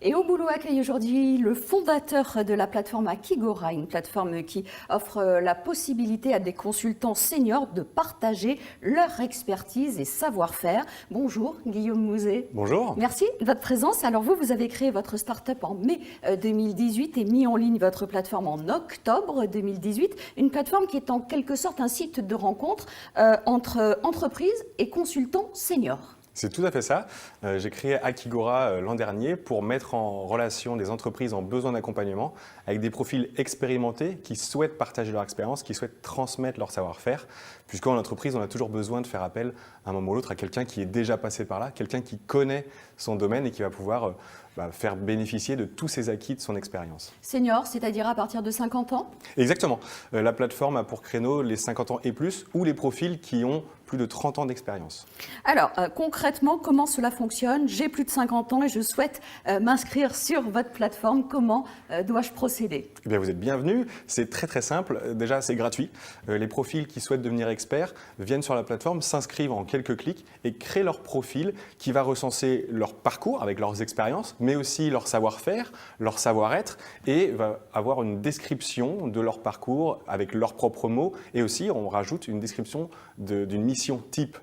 Et Au Boulot accueille aujourd'hui le fondateur de la plateforme Akigora, une plateforme qui offre la possibilité à des consultants seniors de partager leur expertise et savoir-faire. Bonjour Guillaume Mouzet. Bonjour. Merci de votre présence. Alors vous avez créé votre start-up en mai 2018 et mis en ligne votre plateforme en octobre 2018. Une plateforme qui est en quelque sorte un site de rencontre entre entreprises et consultants seniors. C'est tout à fait ça. J'ai créé Akigora l'an dernier pour mettre en relation des entreprises en besoin d'accompagnement avec des profils expérimentés qui souhaitent partager leur expérience, qui souhaitent transmettre leur savoir-faire. Puisqu'en entreprise, on a toujours besoin de faire appel à un moment ou l'autre à quelqu'un qui est déjà passé par là, quelqu'un qui connaît son domaine et qui va pouvoir faire bénéficier de tous ses acquis de son expérience. Senior, c'est-à-dire à partir de 50 ans? Exactement. La plateforme a pour créneau les 50 ans et plus ou les profils qui ont plus de 30 ans d'expérience. Alors, concrètement, comment cela fonctionne? J'ai plus de 50 ans et je souhaite m'inscrire sur votre plateforme. Comment dois-je procéder? Eh bien, vous êtes bienvenus. C'est très très simple. Déjà, c'est gratuit. Les profils qui souhaitent devenir experts viennent sur la plateforme, s'inscrivent en quelques clics et créent leur profil qui va recenser leur parcours avec leurs expériences, mais aussi leur savoir-faire, leur savoir-être et va avoir une description de leur parcours avec leurs propres mots et aussi on rajoute une description d'une mission type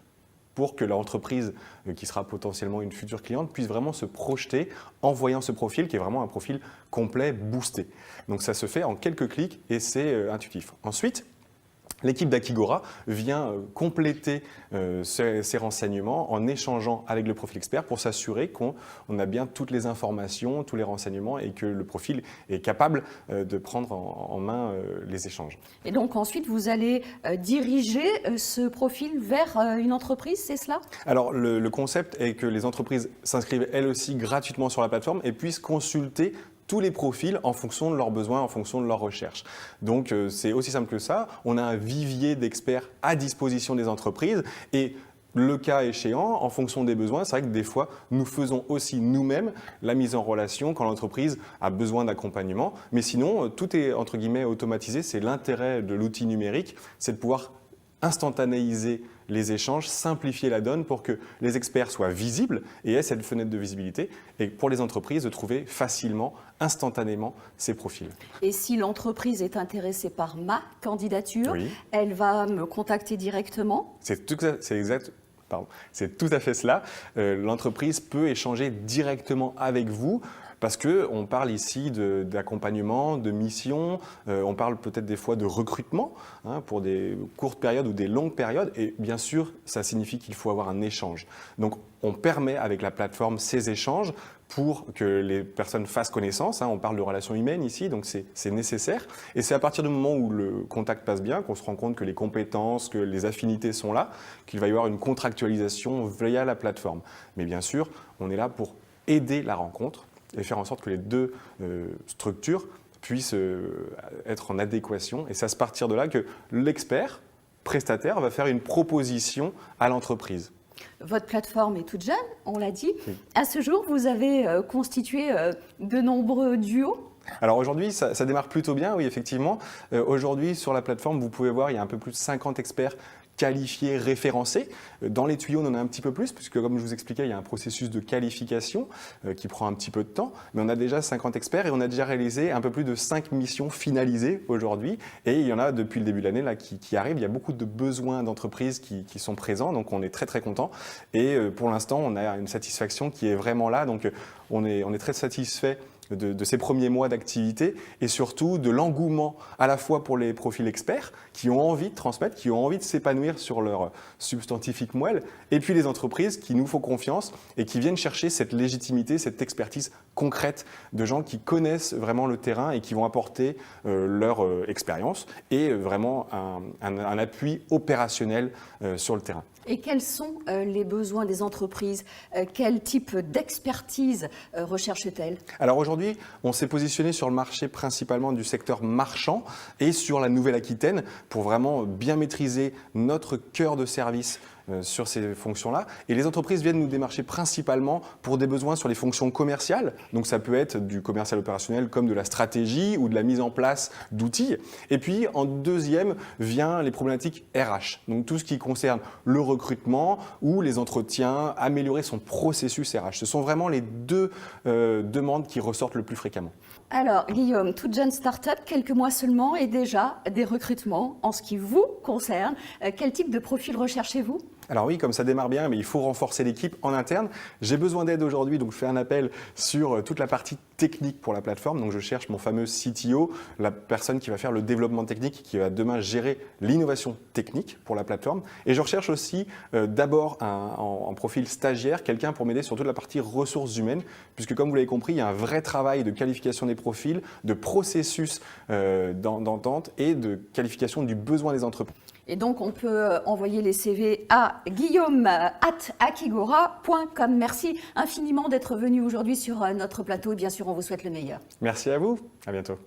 pour que l'entreprise qui sera potentiellement une future cliente puisse vraiment se projeter en voyant ce profil qui est vraiment un profil complet, boosté. Donc ça se fait en quelques clics et c'est intuitif. Ensuite, l'équipe d'Akigora vient compléter ces renseignements en échangeant avec le profil expert pour s'assurer qu'on a bien toutes les informations, tous les renseignements et que le profil est capable de prendre en main les échanges. Et donc ensuite, vous allez diriger ce profil vers une entreprise, c'est cela? Alors le concept est que les entreprises s'inscrivent elles aussi gratuitement sur la plateforme et puissent consulter tous les profils en fonction de leurs besoins, en fonction de leurs recherches. Donc c'est aussi simple que ça. On a un vivier d'experts à disposition des entreprises et le cas échéant, en fonction des besoins, c'est vrai que des fois, nous faisons aussi nous-mêmes la mise en relation quand l'entreprise a besoin d'accompagnement. Mais sinon, tout est entre guillemets automatisé. C'est l'intérêt de l'outil numérique, c'est de pouvoir instantanéiser les échanges, simplifier la donne pour que les experts soient visibles et aient cette fenêtre de visibilité et pour les entreprises de trouver facilement, instantanément ces profils. Et si l'entreprise est intéressée par ma candidature, Oui. Elle va me contacter directement? C'est tout à fait cela. L'entreprise peut échanger directement avec vous. Parce qu'on parle ici d'accompagnement, de mission, on parle peut-être des fois de recrutement pour des courtes périodes ou des longues périodes. Et bien sûr, ça signifie qu'il faut avoir un échange. Donc, on permet avec la plateforme ces échanges pour que les personnes fassent connaissance. On parle de relations humaines ici, donc c'est nécessaire. Et c'est à partir du moment où le contact passe bien, qu'on se rend compte que les compétences, que les affinités sont là, qu'il va y avoir une contractualisation via la plateforme. Mais bien sûr, on est là pour aider la rencontre et faire en sorte que les deux structures puissent être en adéquation. Et c'est à partir de là que l'expert prestataire va faire une proposition à l'entreprise. Votre plateforme est toute jeune, on l'a dit. Oui. À ce jour, vous avez constitué de nombreux duos. Alors aujourd'hui, ça démarre plutôt bien, oui, effectivement. Aujourd'hui, sur la plateforme, vous pouvez voir, il y a un peu plus de 50 experts qualifiés, référencés. Dans les tuyaux, on en a un petit peu plus, puisque comme je vous expliquais, il y a un processus de qualification qui prend un petit peu de temps. Mais on a déjà 50 experts et on a déjà réalisé un peu plus de 5 missions finalisées aujourd'hui. Et il y en a depuis le début de l'année là, qui arrivent. Il y a beaucoup de besoins d'entreprises qui sont présents, donc on est très très content. Et pour l'instant, on a une satisfaction qui est vraiment là. Donc on est très satisfait de ces premiers mois d'activité et surtout de l'engouement à la fois pour les profils experts qui ont envie de transmettre, qui ont envie de s'épanouir sur leur substantifique moelle et puis les entreprises qui nous font confiance et qui viennent chercher cette légitimité, cette expertise concrète de gens qui connaissent vraiment le terrain et qui vont apporter leur expérience et vraiment un appui opérationnel sur le terrain. Et quels sont les besoins des entreprises? Quel type d'expertise recherchent-elles? Alors aujourd'hui, on s'est positionné sur le marché principalement du secteur marchand et sur la Nouvelle-Aquitaine pour vraiment bien maîtriser notre cœur de service sur ces fonctions-là. Et les entreprises viennent nous démarcher principalement pour des besoins sur les fonctions commerciales. Donc ça peut être du commercial opérationnel comme de la stratégie ou de la mise en place d'outils. Et puis en deuxième vient les problématiques RH. Donc tout ce qui concerne le recrutement ou les entretiens, améliorer son processus RH. Ce sont vraiment les deux demandes qui ressortent le plus fréquemment. Alors, Guillaume, toute jeune start-up, quelques mois seulement, et déjà des recrutements en ce qui vous concerne. Quel type de profil recherchez-vous ? Alors oui, comme ça démarre bien, mais il faut renforcer l'équipe en interne. J'ai besoin d'aide aujourd'hui, donc je fais un appel sur toute la partie technique pour la plateforme. Donc je cherche mon fameux CTO, la personne qui va faire le développement technique, qui va demain gérer l'innovation technique pour la plateforme. Et je recherche aussi d'abord en profil stagiaire, quelqu'un pour m'aider sur toute la partie ressources humaines, puisque comme vous l'avez compris, il y a un vrai travail de qualification des profils, de processus d'entente et de qualification du besoin des entreprises. Et donc, on peut envoyer les CV à guillaume@akigora.com. Merci infiniment d'être venu aujourd'hui sur notre plateau et bien sûr, on vous souhaite le meilleur. Merci à vous. À bientôt.